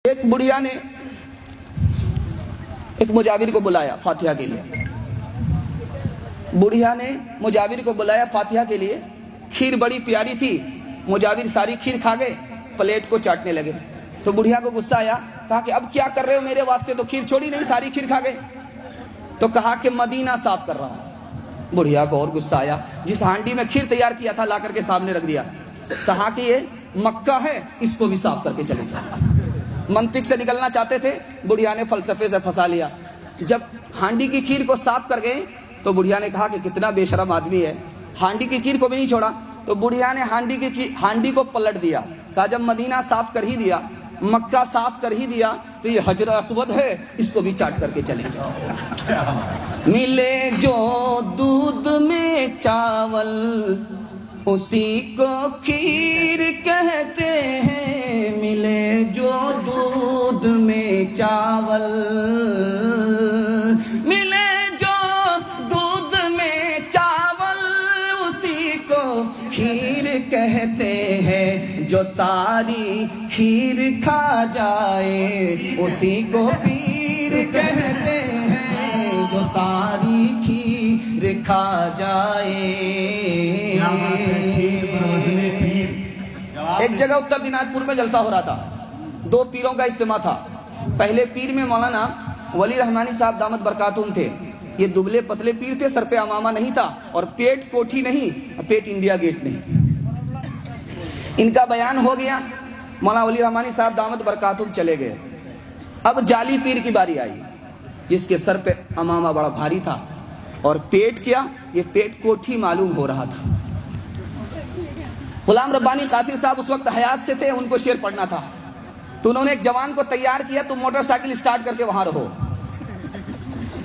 ایک بڑھیا نے ایک مجاور کو بلایا فاتحہ کے لیے. بڑھیا نے مجاور کو بلایا فاتحہ کے لیے. کھیر بڑی پیاری تھی. مجاور ساری کھیر کھا گئے, پلیٹ کو چاٹنے لگے. تو بڑھیا کو غصہ آیا, کہا کہ اب کیا کر رہے ہو میرے واسطے, تو کھیر چھوڑی نہیں, ساری کھیر کھا گئے. تو کہا کہ مدینہ صاف کر رہا ہوں. بڑھیا کو اور غصہ آیا, جس ہانڈی میں کھیر تیار کیا تھا لا کر کے سامنے رکھ دیا. کہا کہ یہ مکہ ہے, اس کو بھی صاف کر کے چلے جاؤ. منطق سے نکلنا چاہتے تھے, بڑھیا نے فلسفے سے پھنسا لیا. جب ہانڈی کی کھیر کو صاف کر گئے تو بڑھیا نے کہا کہ کتنا بے شرم آدمی ہے, ہانڈی کی کھیر کو بھی نہیں چھوڑا. تو بڑھیا نے ہانڈی کو پلٹ دیا. کہا جب مدینہ صاف کر ہی دیا, مکہ صاف کر ہی دیا, تو یہ حجر اسود ہے, اس کو بھی چاٹ کر کے چلے جاؤ. ملے جو دودھ میں چاول اسی کو کھیر کہتے ہیں. ملے جو دودھ میں چاول, ملے جو دودھ میں چاول اسی کو کھیر کہتے ہیں. جو ساری کھیر کھا جائے اسی کو پیر کہتے ہیں. جو ساری کھیر کھا جائے. ایک جگہ اتر دیناج پور میں جلسہ ہو رہا تھا. دو پیروں کا اجتماع تھا. پہلے پیر میں مولانا ولی رحمانی صاحب دامت برکاتہم تھے. یہ دبلے پتلے پیر تھے, سر پہ امامہ نہیں تھا, اور پیٹ کوٹھی نہیں, پیٹ انڈیا گیٹ نہیں. ان کا بیان ہو گیا, مولانا ولی رحمانی صاحب دامت برکاتہم چلے گئے. اب جعلی پیر کی باری آئی, جس کے سر پہ امامہ بڑا بھاری تھا, اور پیٹ کیا, یہ پیٹ کوٹھی معلوم ہو رہا تھا. غلام ربانی قاصر صاحب اس وقت حیات سے تھے, ان کو شعر پڑھنا تھا. تو انہوں نے ایک جوان کو تیار کیا, تم موٹر سائیکل سٹارٹ کر کے وہاں رہو,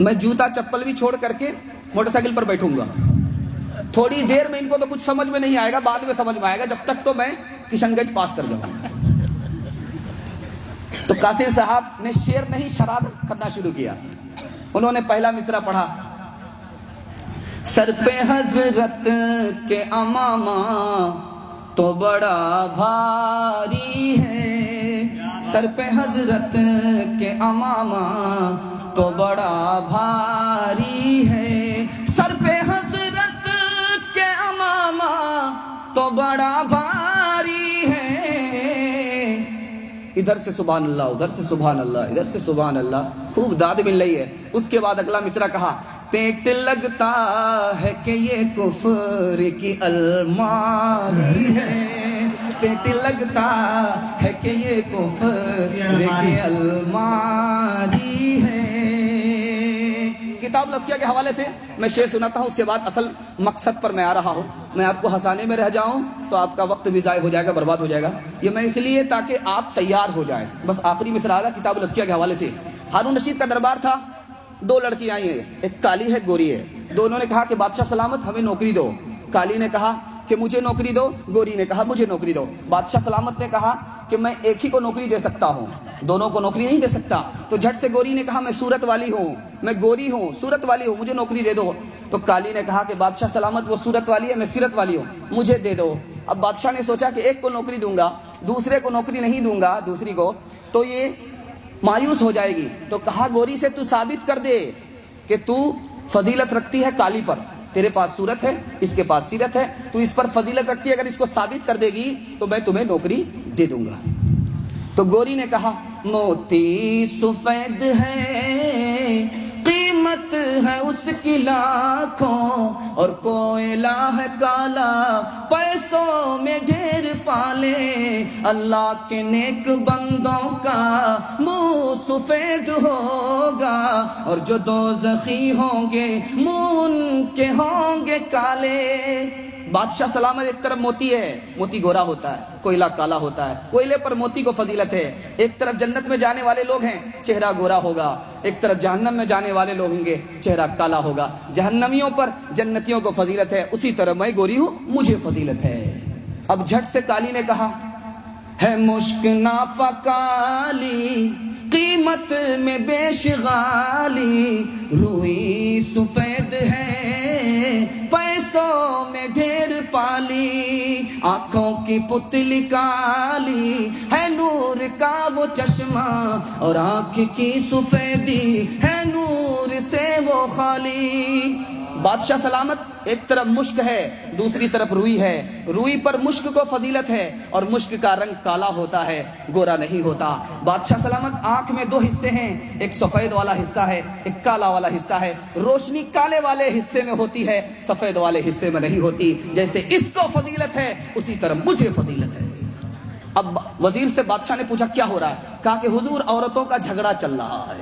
میں جوتا چپل بھی چھوڑ کر کے موٹر سائیکل پر بیٹھوں گا. تھوڑی دیر میں ان کو تو کچھ سمجھ میں نہیں آئے گا, بعد میں سمجھ میں آئے گا, جب تک تو میں کشن گنج پاس کر جاؤں. تو قاصر صاحب نے شعر نہیں شراب کرنا شروع کیا. انہوں نے پہلا مصرع پڑھا, سر پہ حضرت کے امامہ تو بڑا بھاری ہے. سر پہ حضرت کے امامہ تو بڑا بھاری ہے. سر پہ حضرت کے امامہ تو بڑا بھاری ہے. ادھر سے سبحان اللہ, ادھر سے سبحان اللہ, ادھر سے سبحان اللہ, خوب داد مل رہی ہے. اس کے بعد اگلا مصرع کہا, پیٹ لگتا ہے کہ یہ کفر کی الماری ہے. پیٹ لگتا ہے کہ یہ کفر کی الماری ہے. کتاب لسکیہ کے حوالے سے میں شعر سناتا ہوں, اس کے بعد اصل مقصد پر میں آ رہا ہوں. میں آپ کو ہنسانے میں رہ جاؤں تو آپ کا وقت بھی ضائع ہو جائے گا, برباد ہو جائے گا. یہ میں اس لیے تاکہ آپ تیار ہو جائیں. بس آخری مصرع آ رہا کتاب لسکیہ کے حوالے سے. ہارون رشید کا دربار تھا, دو لڑکی آئی ہیں, ایک کالی ہے, گوری ہے. دونوں نے کہا کہ بادشاہ سلامت ہمیں نوکری دو. کالی نے کہا کہ مجھے نوکری دو, گوری نے کہا مجھے نوکری دو. بادشاہ سلامت نے کہا کہ میں ایک ہی کو نوکری دے سکتا ہوں, دونوں کو نوکری نہیں دے سکتا. تو جھٹ سے گوری نے کہا میں صورت والی ہوں, میں گوری ہوں, صورت والی ہوں, مجھے نوکری دے دو. تو کالی نے کہا کہ بادشاہ سلامت وہ صورت والی ہے, میں سیرت والی ہوں, مجھے دے دو. اب بادشاہ نے سوچا کہ ایک کو نوکری دوں گا, دوسرے کو نوکری نہیں دوں گا, دوسری کو, تو یہ مایوس ہو جائے گی. تو کہا گوری سے تو ثابت کر دے کہ تو فضیلت رکھتی ہے کالی پر, تیرے پاس صورت ہے, اس کے پاس سیرت ہے, تو اس پر فضیلت رکھتی ہے, اگر اس کو ثابت کر دے گی تو میں تمہیں نوکری دے دوں گا. تو گوری نے کہا موتی سفید ہے, قیمت ہے اس کی لاکھوں, اور کوئلہ ہے کالا, پیسوں میں ڈھیر پالے. اللہ کے نیک بندوں کا منہ سفید ہوگا, اور جو دوزخی ہوں گے منہ ان کے ہوں گے کالے. بادشاہ سلامت ایک طرف موتی ہے, موتی گورا ہوتا ہے, کوئلہ کالا ہوتا ہے, کوئلے پر موتی کو فضیلت ہے. ایک طرف جنت میں جانے والے لوگ ہیں, چہرہ گورا ہوگا, ایک طرف جہنم میں جانے والے لوگ ہوں گے, چہرہ کالا ہوگا. جہنمیوں پر جنتیوں کو فضیلت ہے, اسی طرح میں گوری ہوں, مجھے فضیلت ہے. اب جھٹ سے کالی نے کہا ہے مشک نافہ کالی, قیمت میں بیش غالی, روئی سفید ہے, پیسے سو میں ڈھیر پالی، آنکھوں کی پتلی کالی ہے نور کا وہ چشمہ، اور آنکھ کی سفیدی ہے نور سے وہ خالی۔ بادشاہ سلامت ایک طرف مشک ہے، دوسری طرف روئی ہے، روئی پر مشک کو فضیلت ہے، اور مشک کا رنگ کالا ہوتا ہے، گورا نہیں ہوتا۔ بادشاہ سلامت آنکھ میں دو حصے ہیں، ایک سفید والا حصہ ہے، ایک کالا والا حصہ ہے۔ روشنی کالے والے حصے میں ہوتی ہے، سفید والے حصے میں نہیں ہوتی۔ جیسے اس کو فضیلت ہے اسی طرح مجھے فضیلت ہے۔ اب وزیر سے بادشاہ نے پوچھا کیا ہو رہا ہے؟ کہا کہ حضور عورتوں کا جھگڑا چل رہا ہے۔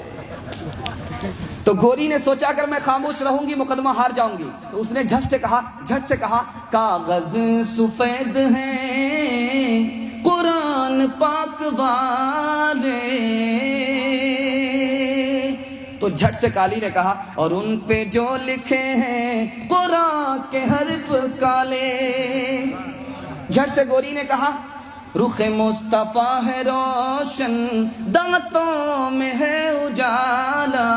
تو گوری نے سوچا اگر میں خاموش رہوں گی مقدمہ ہار جاؤں گی، تو اس نے جھٹ سے کہا کاغذ سفید ہیں قرآن پاک والے۔ تو جھٹ سے کالی نے کہا اور ان پہ جو لکھے ہیں قرآن کے حرف کالے۔ جھٹ سے گوری نے کہا رخ مصطفیٰ ہے روشن دانتوں میں ہے اجالا۔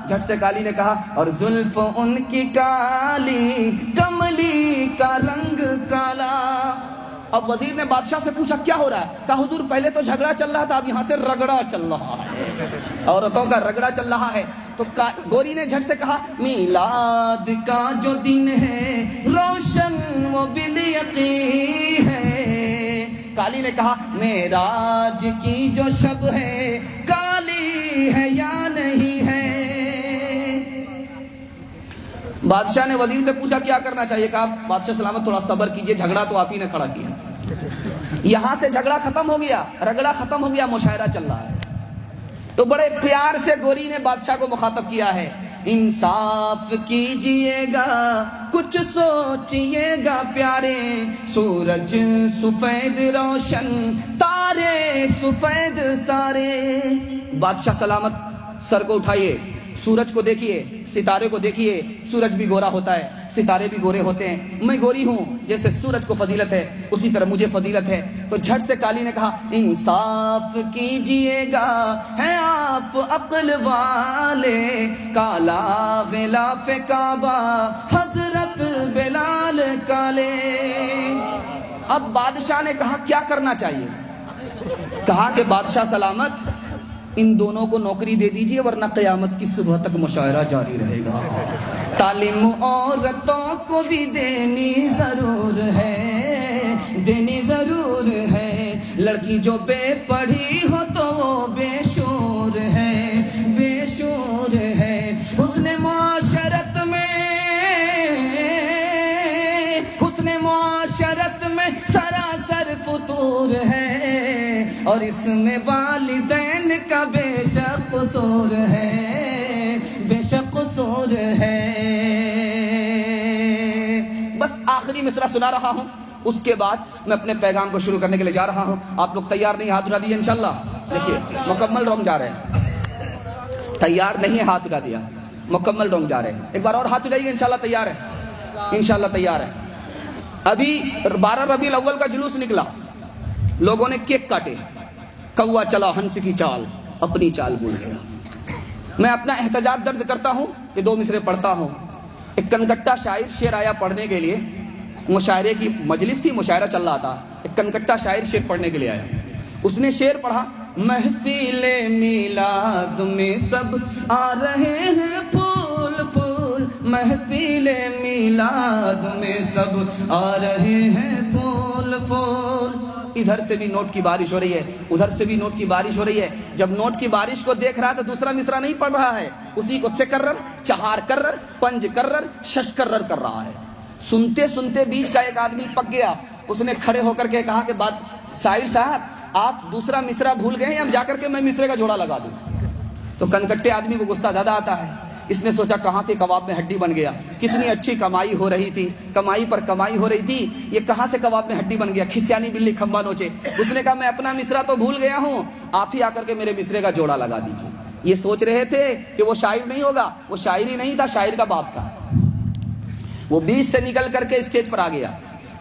جھٹ سے کالی نے کہا اور زلف ان کی کالی کملی کا رنگ کالا۔ اب وزیر نے بادشاہ سے پوچھا کیا ہو رہا ہے؟ کہا حضور پہلے تو جھگڑا چل رہا تھا، اب یہاں سے رگڑا چل رہا ہے، عورتوں کا رگڑا چل رہا ہے۔ تو گوری نے جھٹ سے کہا میلاد کا جو دن ہے روشن وہ بالیقین ہے۔ کالی نے کہا معراج کی جو شب ہے کالی ہے یا نہیں ہے۔ بادشاہ نے وزیر سے پوچھا کیا کرنا چاہیے؟ کہا بادشاہ سلامت تھوڑا صبر کیجئے، جھگڑا تو آپ ہی نے کھڑا کیا۔ یہاں سے جھگڑا ختم ہو گیا، رگڑا ختم ہو گیا، مشاعرہ چل رہا ہے۔ تو بڑے پیار سے گوری نے بادشاہ کو مخاطب کیا ہے انصاف کیجئے گا کچھ سوچئے گا پیارے، سورج سفید روشن تارے سفید سارے۔ بادشاہ سلامت سر کو اٹھائیے، سورج کو دیکھیے، ستارے کو دیکھیے، سورج بھی گورا ہوتا ہے، ستارے بھی گورے ہوتے ہیں، میں گوری ہوں، جیسے سورج کو فضیلت ہے اسی طرح مجھے فضیلت ہے۔ تو جھٹ سے کالی نے کہا انصاف کیجئے گا ہے آپ عقل والے، کالا غلاف کعبہ حضرت بلال کالے۔ اب بادشاہ نے کہا کیا کرنا چاہیے؟ کہا کہ بادشاہ سلامت ان دونوں کو نوکری دے دیجئے ورنہ قیامت کی صبح تک مشاعرہ جاری رہے گا۔ تعلیم عورتوں کو بھی دینی ضرور ہے، دینی ضرور ہے، لڑکی جو بے پڑھی ہو تو وہ بے شعور ہے، بے شعور ہے۔ حسن معاشرت میں سراسر فطور ہے، اور اس میں والدین کا بے شک قصور ہے، بے شک قصور ہے۔ بس آخری مصرع سنا رہا ہوں، اس کے بعد میں اپنے پیغام کو شروع کرنے کے لیے جا رہا ہوں۔ آپ لوگ تیار نہیں؟ ہاتھ اٹھا دیجیے انشاءاللہ۔ دیکھیے مکمل رونگ جا رہے ہیں، تیار نہیں ہے ہاتھ اٹھا دیا، مکمل رونگ جا رہے ہیں۔ ایک بار اور ہاتھ اٹھائیے انشاءاللہ تیار ہے، انشاءاللہ تیار ہے۔ ابھی 12 ربیع الاول کا جلوس نکلا، لوگوں نے کیک کاٹے، کوا چلا ہنس کی چال اپنی چال بھول گیا۔ میں اپنا احتجاج درج کرتا ہوں، یہ 2 مصرے پڑھتا ہوں۔ ایک کنکٹا شاعر شعر آیا پڑھنے کے لیے، مشاعرے کی مجلس تھی، مشاعرہ چل رہا تھا، ایک کنکٹا شاعر شعر پڑھنے کے لیے آیا۔ اس نے شعر پڑھا محفل میلاد میں سب آ رہے ہیں پھول پھول، محفل میلاد میں سب آ رہے ہیں پھول پھول۔ ادھر سے بھی نوٹ کی بارش ہو رہی ہے، ادھر سے بھی نوٹ کی بارش ہو رہی ہے۔ جب نوٹ کی بارش کو دیکھ رہا تو دوسرا مصرع نہیں پڑھ رہا ہے، اسی کو سکرر، چہار کرر، پنج کرر، شش کرر کر رہا ہے۔ سنتے سنتے بیچ کا ایک آدمی پک گیا، اس نے کھڑے ہو کر کے کہا کہ شاعر صاحب آپ دوسرا مصرع بھول گئے ہیں، اب جا کر کے میں مصرے کا جوڑا لگا دوں۔ تو کنکٹے آدمی کو غصہ زیادہ آتا ہے، اس نے سوچا کہاں سے کباب میں ہڈی بن گیا، کتنی اچھی کمائی ہو رہی تھی، کمائی پر کمائی ہو رہی تھی، یہ کہاں سے کباب میں ہڈی بن گیا، کھسیانی بلی کھمبا نوچے۔ اس نے کہا میں اپنا مصرع تو بھول گیا ہوں، آپ ہی آ کر کے میرے مصرے کا جوڑا لگا دیجیے۔ یہ سوچ رہے تھے کہ وہ شاعر نہیں ہوگا، وہ شاعر ہی نہیں تھا، شاعر کا باپ تھا۔ وہ بیچ سے نکل کر کے اسٹیج پر آ گیا،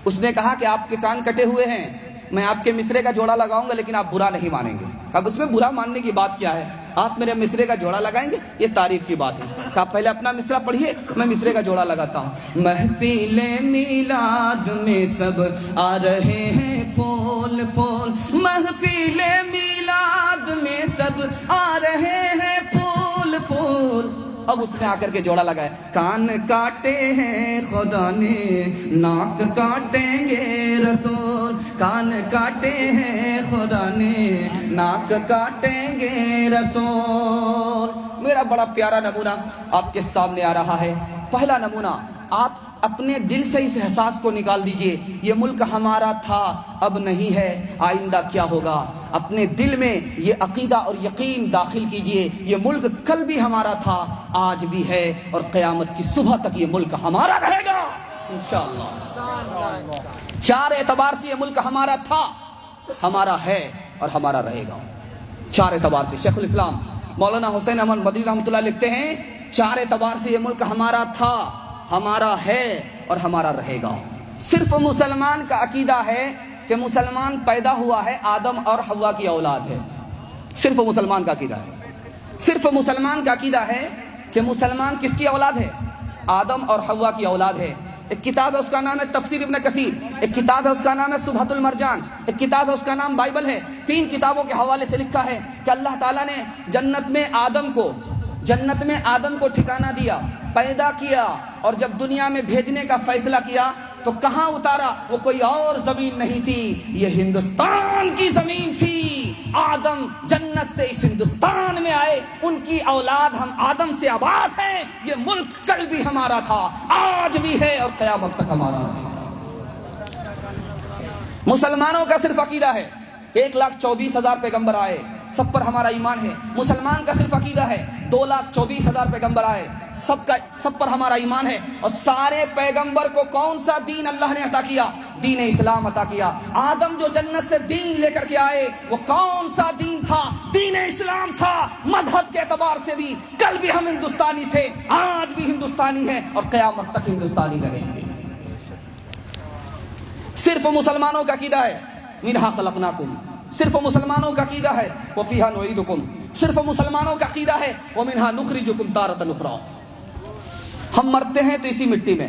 اس نے کہا کہ آپ کے کان کٹے ہوئے ہیں، میں آپ کے مصرے کا جوڑا لگاؤں گا لیکن آپ برا نہیں مانیں گے۔ اب اس میں برا ماننے کی بات کیا ہے، آپ میرے مصرے کا جوڑا لگائیں گے، یہ تعریف کی بات ہے۔ آپ پہلے اپنا مصرع پڑھیے، میں مصرے کا جوڑا لگاتا ہوں۔ محفل میلاد میں سب آ رہے ہیں پھول پھول، محفل میلاد میں سب آ رہے ہیں پھول پھول۔ اب اس نے آ کر کے جوڑا لگایا، کان کاٹے ہیں خدا نے ناک کاٹیں گے رسول، کان کاٹے ہیں خدا نے ناک کاٹیں گے رسول۔ میرا بڑا پیارا نمونہ آپ کے سامنے آ رہا ہے۔ پہلا نمونہ، آپ اپنے دل سے اس احساس کو نکال دیجئے، یہ ملک ہمارا تھا اب نہیں ہے، آئندہ کیا ہوگا۔ اپنے دل میں یہ عقیدہ اور یقین داخل کیجئے، یہ ملک کل بھی ہمارا تھا، آج بھی ہے، اور قیامت کی صبح تک یہ ملک ہمارا رہے گا انشاءاللہ۔ چار اعتبار سے یہ ملک ہمارا تھا، ہمارا ہے اور ہمارا رہے گا۔ چار اعتبار سے شیخ الاسلام مولانا حسین احمد مدنی رحمۃ اللہ لکھتے ہیں، چار اعتبار سے یہ ملک ہمارا تھا، ہمارا ہے اور ہمارا رہے گا۔ صرف مسلمان کا عقیدہ ہے کہ مسلمان پیدا ہوا ہے آدم اور حوا کی اولاد ہے، صرف مسلمان کا عقیدہ ہے۔ صرف مسلمان کا عقیدہ ہے کہ مسلمان کس کی اولاد ہے؟ آدم اور حوا کی اولاد ہے۔ ایک کتاب ہے اس کا نام ہے تفسیر ابن کثیر، ایک کتاب ہے اس کا نام ہے سبحۃ المرجان، ایک کتاب ہے اس کا نام بائبل ہے۔ تین کتابوں کے حوالے سے لکھا ہے کہ اللہ تعالیٰ نے جنت میں آدم کو ٹھکانہ دیا، پیدا کیا، اور جب دنیا میں بھیجنے کا فیصلہ کیا تو کہاں اتارا؟ وہ کوئی اور زمین نہیں تھی، یہ ہندوستان کی زمین تھی۔ آدم جنت سے اس ہندوستان میں آئے، ان کی اولاد ہم آدم سے آباد ہیں۔ یہ ملک کل بھی ہمارا تھا، آج بھی ہے اور قیامت تک ہمارا ہے۔ مسلمانوں کا صرف عقیدہ ہے 1,24,000 پیغمبر آئے، سب پر ہمارا ایمان ہے۔ مسلمان کا صرف عقیدہ ہے 2,24,000 پیغمبر آئے، سب پر ہمارا ایمان ہے۔ اور سارے پیغمبر کو کون سا دین اللہ نے عطا کیا؟ دین اسلام عطا کیا۔ آدم جو جنت سے دین لے کر کے آئے وہ کون سا دین تھا؟ دین اسلام تھا۔ مذہب کے اعتبار سے بھی کل بھی ہم ہندوستانی تھے، آج بھی ہندوستانی ہیں اور قیامت تک ہندوستانی رہیں گے۔ صرف مسلمانوں کا عقیدہ ہے منہا خلقناکم، صرف مسلمانوں کا عقیدہ ہے وفیہا نعیدکم، صرف مسلمانوں کا عقیدہ ہے ومنہا نخرجکم تارۃ اخری۔ ہم مرتے ہیں تو اسی مٹی میں،